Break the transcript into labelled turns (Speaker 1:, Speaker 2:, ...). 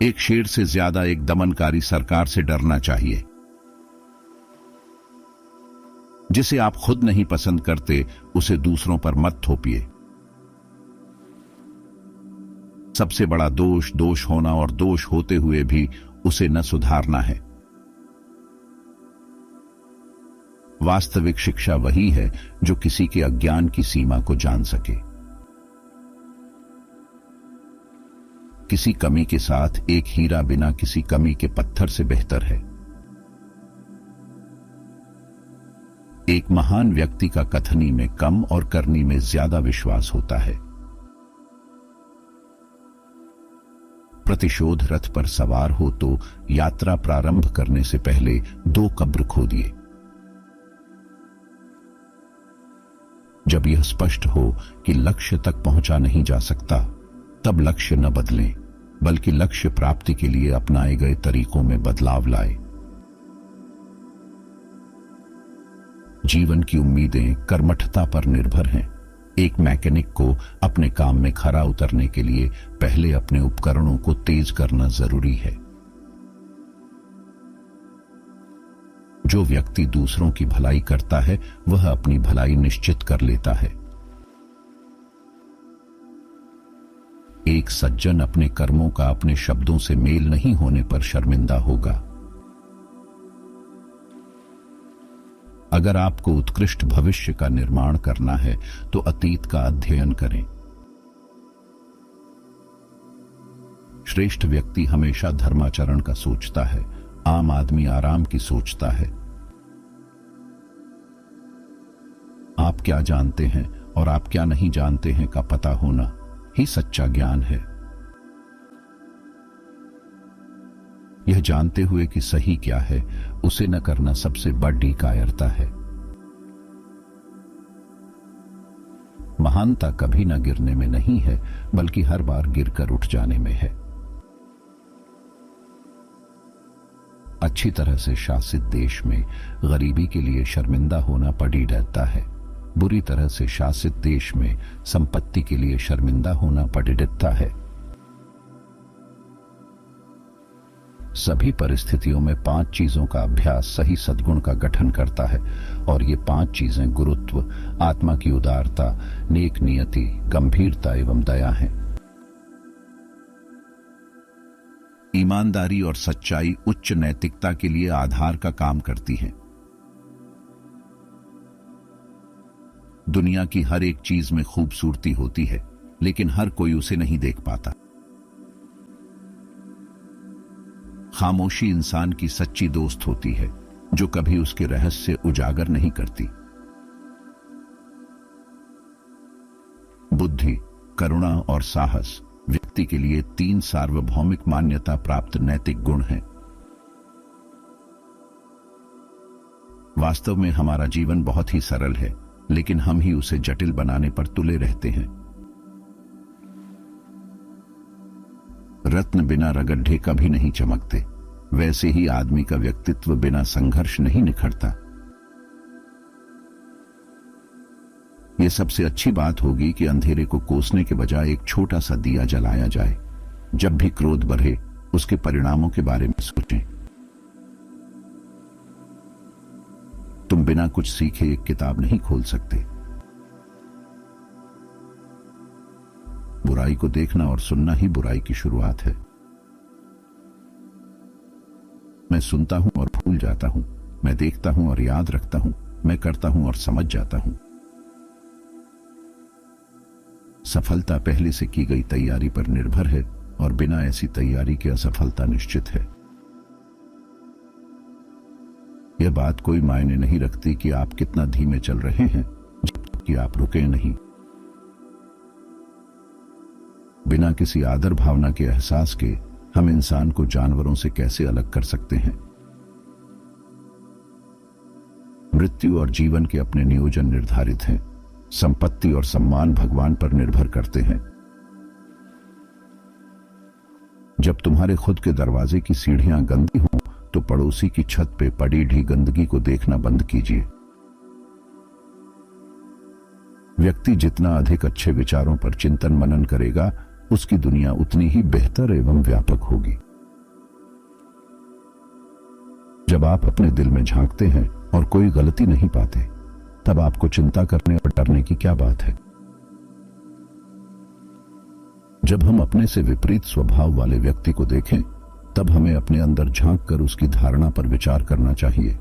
Speaker 1: एक शेर से ज्यादा एक दमनकारी सरकार से डरना चाहिए। जिसे आप खुद नहीं पसंद करते उसे दूसरों पर मत थोपिए। सबसे बड़ा दोष दोष होना और दोष होते हुए भी उसे न सुधारना है। वास्तविक शिक्षा वही है जो किसी के अज्ञान की सीमा को जान सके। किसी कमी के साथ एक हीरा बिना किसी कमी के पत्थर से बेहतर है। एक महान व्यक्ति का कथनी में कम और करनी में ज्यादा विश्वास होता है। प्रतिशोध रथ पर सवार हो तो यात्रा प्रारंभ करने से पहले 2 कब्र खोदिए। जब यह स्पष्ट हो कि लक्ष्य तक पहुंचा नहीं जा सकता, तब लक्ष्य न बदलें, बल्कि लक्ष्य प्राप्ति के लिए अपनाए गए तरीकों में बदलाव लाएं। जीवन की उम्मीदें कर्मठता पर निर्भर हैं। एक मैकेनिक को अपने काम में खरा उतरने के लिए पहले अपने उपकरणों को तेज करना जरूरी है। जो व्यक्ति दूसरों की भलाई करता है वह अपनी भलाई निश्चित कर लेता है। एक सज्जन अपने कर्मों का अपने शब्दों से मेल नहीं होने पर शर्मिंदा होगा। अगर आपको उत्कृष्ट भविष्य का निर्माण करना है तो अतीत का अध्ययन करें। श्रेष्ठ व्यक्ति हमेशा धर्माचरण का सोचता है, आम आदमी आराम की सोचता है। आप क्या जानते हैं और आप क्या नहीं जानते हैं का पता होना ही सच्चा ज्ञान है। यह जानते हुए कि सही क्या है उसे न करना सबसे बड़ी कायरता है। महानता कभी न गिरने में नहीं है, बल्कि हर बार गिरकर उठ जाने में है। अच्छी तरह से शासित देश में गरीबी के लिए शर्मिंदा होना पड़ी रहता है। बुरी तरह से शासित देश में संपत्ति के लिए शर्मिंदा होना पड़ी रहता है। सभी परिस्थितियों में 5 चीजों का अभ्यास सही सद्गुण का गठन करता है, और ये 5 चीजें गुरुत्व, आत्मा की उदारता, नेक नियति, गंभीरता एवं दया हैं। ईमानदारी और सच्चाई उच्च नैतिकता के लिए आधार का काम करती हैं। दुनिया की हर एक चीज में खूबसूरती होती है, लेकिन हर कोई उसे नहीं देख पाता। खामोशी इंसान की सच्ची दोस्त होती है, जो कभी उसके रहस्य उजागर नहीं करती। बुद्धि, करुणा और साहस व्यक्ति के लिए 3 सार्वभौमिक मान्यता प्राप्त नैतिक गुण हैं। वास्तव में हमारा जीवन बहुत ही सरल है, लेकिन हम ही उसे जटिल बनाने पर तुले रहते हैं। रत्न बिना रगड्ढे कभी नहीं चमकते, वैसे ही आदमी का व्यक्तित्व बिना संघर्ष नहीं निखरता। यह सबसे अच्छी बात होगी कि अंधेरे को कोसने के बजाय एक छोटा सा दिया जलाया जाए। जब भी क्रोध बढ़े, उसके परिणामों के बारे में सोचें। तुम बिना कुछ सीखे एक किताब नहीं खोल सकते। बुराई को देखना और सुनना ही बुराई की शुरुआत है। मैं सुनता हूं और भूल जाता हूं, मैं देखता हूं और याद रखता हूं, मैं करता हूं और समझ जाता हूं। सफलता पहले से की गई तैयारी पर निर्भर है, और बिना ऐसी तैयारी के असफलता निश्चित है। यह बात कोई मायने नहीं रखती कि आप कितना धीमे चल रहे हैं, जब तक कि आप रुके नहीं। बिना किसी आदर भावना के एहसास के हम इंसान को जानवरों से कैसे अलग कर सकते हैं? मृत्यु और जीवन के अपने नियोजन निर्धारित हैं। संपत्ति और सम्मान भगवान पर निर्भर करते हैं। जब तुम्हारे खुद के दरवाजे की सीढ़ियां गंदी हों, तो पड़ोसी की छत पे पड़ी ढी गंदगी को देखना बंद कीजिए। व्यक्ति जितना अधिक अच्छे विचारों पर चिंतन मनन करेगा, उसकी दुनिया उतनी ही बेहतर एवं व्यापक होगी। जब आप अपने दिल में झांकते हैं और कोई गलती नहीं पाते, तब आपको चिंता करने और डरने की क्या बात है। जब हम अपने से विपरीत स्वभाव वाले व्यक्ति को देखें, तब हमें अपने अंदर झांक कर उसकी धारणा पर विचार करना चाहिए।